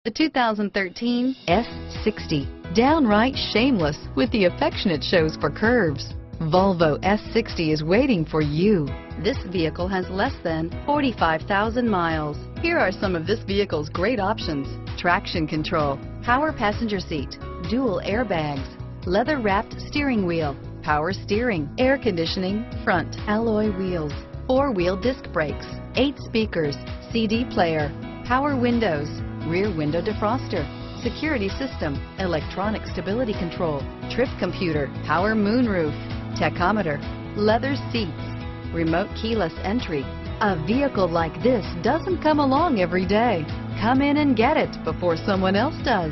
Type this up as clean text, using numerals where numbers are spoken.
The 2013 S60. Downright shameless with the affection it shows for curves. Volvo S60 is waiting for you. This vehicle has less than 45,000 miles. Here are some of this vehicle's great options: traction control, power passenger seat, dual airbags, leather-wrapped steering wheel, power steering, air conditioning, front alloy wheels, four-wheel disc brakes, 8 speakers, CD player, power windows, rear window defroster, security system, electronic stability control, trip computer, power moonroof, tachometer, leather seats, remote keyless entry. A vehicle like this doesn't come along every day. Come in and get it before someone else does.